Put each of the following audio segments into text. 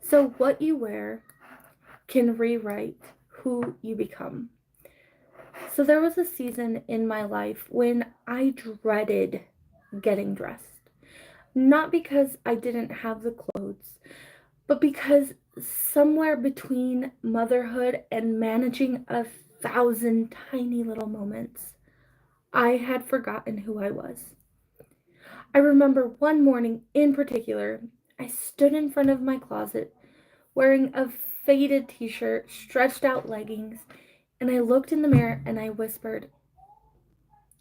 So, what you wear can rewrite who you become. So, there was a season in my life when I dreaded getting dressed. Not because I didn't have the clothes, but because somewhere between motherhood and managing 1,000 tiny little moments, I had forgotten who I was. I remember one morning in particular, I stood in front of my closet wearing a faded t shirt, stretched out leggings, and I looked in the mirror and I whispered,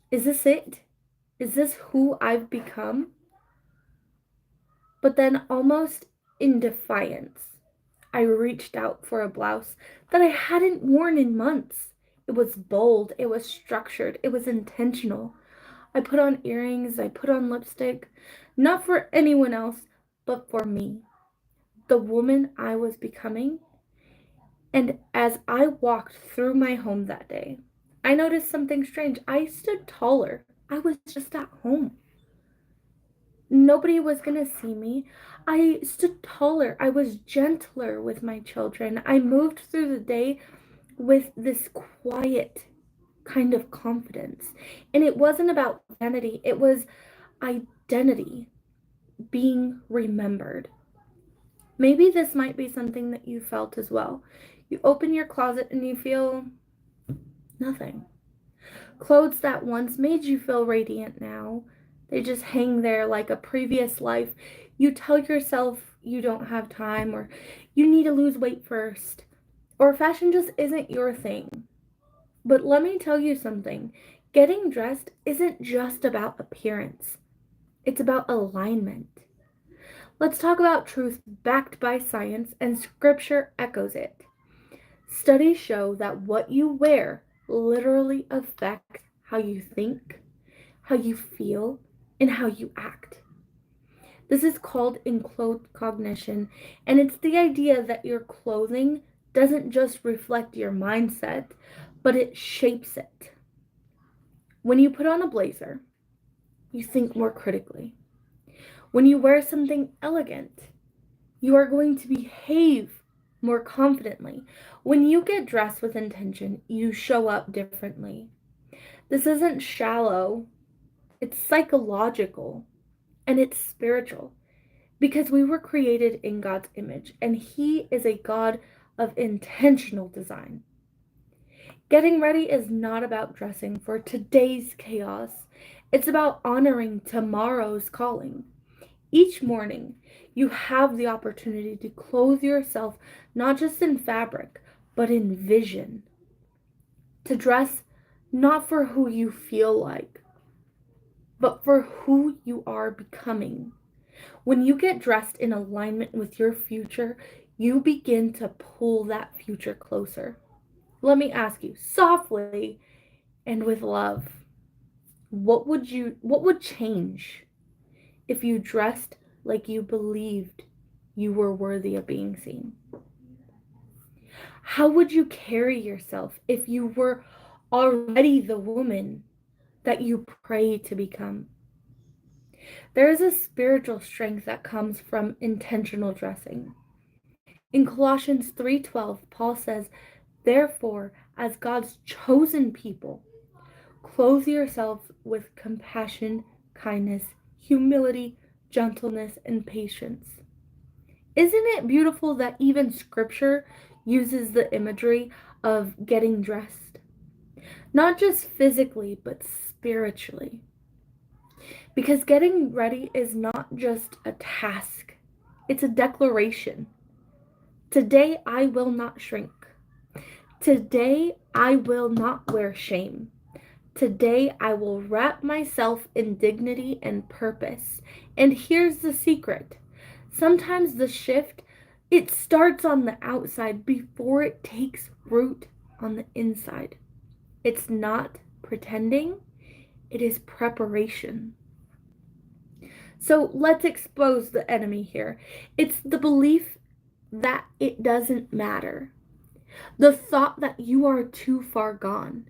"Is this it? Is this who I've become?" But then, almost in defiance, I reached out for a blouse that I hadn't worn in months. It was bold, it was structured, it was intentional. I put on earrings, I put on lipstick, not for anyone else, but for me, the woman I was becoming. And as I walked through my home that day, I noticed something strange. I stood taller. I was just at home. Nobody was going to see me. I stood taller. I was gentler with my children. I moved through the day with this quiet kind of confidence. And it wasn't about vanity, it was identity being remembered. Maybe this might be something that you felt as well. You open your closet and you feel nothing. Clothes that once made you feel radiant now, they just hang there like a previous life. You tell yourself you don't have time, or you need to lose weight first, or fashion just isn't your thing. But let me tell you something. Getting dressed isn't just about appearance. It's about alignment. Let's talk about truth backed by science, and scripture echoes it. Studies show that what you wear literally affects how you think, how you feel, and how you act. This is called enclothed cognition, and it's the idea that your clothing doesn't just reflect your mindset, but it shapes it. When you put on a blazer, you think more critically. When you wear something elegant, you are going to behave more confidently. When you get dressed with intention, you show up differently. This isn't shallow, it's psychological, and it's spiritual, because we were created in God's image, and He is a God of intentional design. Getting ready is not about dressing for today's chaos, it's about honoring tomorrow's calling. Each morning, you have the opportunity to clothe yourself not just in fabric, but in vision. To dress not for who you feel like, but for who you are becoming. When you get dressed in alignment with your future, you begin to pull that future closer. Let me ask you softly and with love, what would change if you dressed like you believed you were worthy of being seen? How would you carry yourself if you were already the woman that you pray to become? There is a spiritual strength that comes from intentional dressing. In Colossians 3:12, Paul says, "Therefore, as God's chosen people, clothe yourselves with compassion, kindness, humility, gentleness, and patience." Isn't it beautiful that even scripture uses the imagery of getting dressed? Not just physically, but spiritually. Because getting ready is not just a task, it's a declaration. Today I will not shrink. Today I will not wear shame. Today I will wrap myself in dignity and purpose. And here's the secret. Sometimes the shift, it starts on the outside before it takes root on the inside. It's not pretending, it is preparation. So let's expose the enemy here. It's the belief that it doesn't matter, the thought that you are too far gone,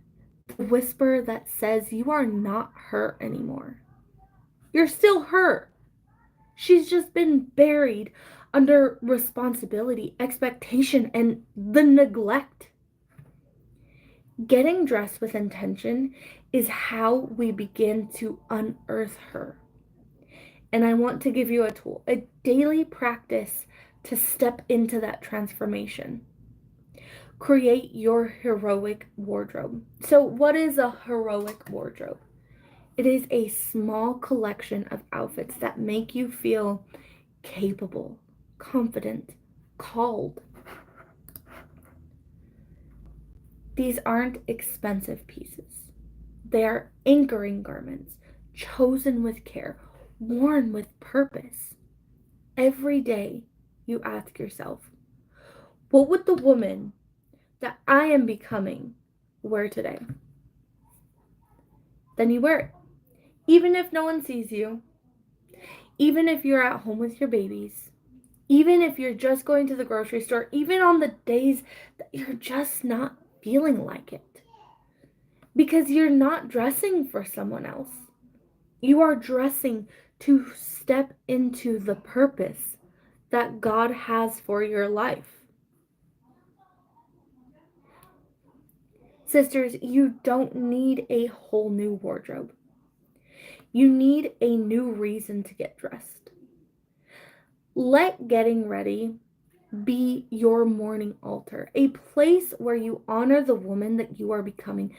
the whisper that says you are not her anymore. You're still her. She's just been buried under responsibility, expectation, and the neglect. Getting dressed with intention is how we begin to unearth her. And I want to give you a tool, a daily practice to step into that transformation. Create your heroic wardrobe. So, what is a heroic wardrobe? It is a small collection of outfits that make you feel capable, confident, called. These aren't expensive pieces. They are anchoring garments, chosen with care, worn with purpose. Every day, you ask yourself, what would the woman that I am becoming wear today? Then you wear it. Even if no one sees you, even if you're at home with your babies, even if you're just going to the grocery store, even on the days that you're just not feeling like it. Because you're not dressing for someone else. You are dressing to step into the purpose that God has for your life. Sisters, you don't need a whole new wardrobe. You need a new reason to get dressed. Let getting ready be your morning altar, a place where you honor the woman that you are becoming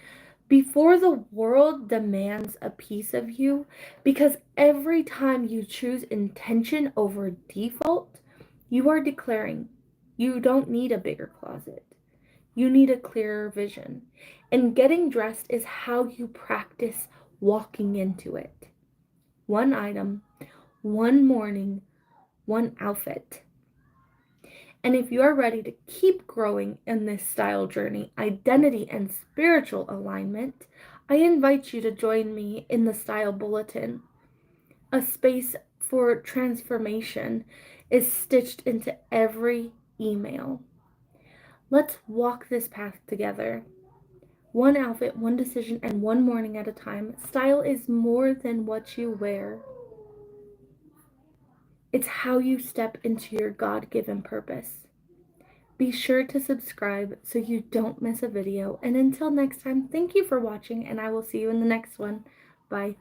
before the world demands a piece of you, because every time you choose intention over default, you are declaring you don't need a bigger closet. You need a clearer vision. And getting dressed is how you practice walking into it. One item, one morning, one outfit. And if you are ready to keep growing in this style journey, identity, and spiritual alignment, I invite you to join me in the Style Bulletin. A space for transformation is stitched into every email. Let's walk this path together. One outfit, one decision, and one morning at a time. Style is more than what you wear. It's how you step into your God-given purpose. Be sure to subscribe so you don't miss a video. And until next time, thank you for watching, and I will see you in the next one. Bye.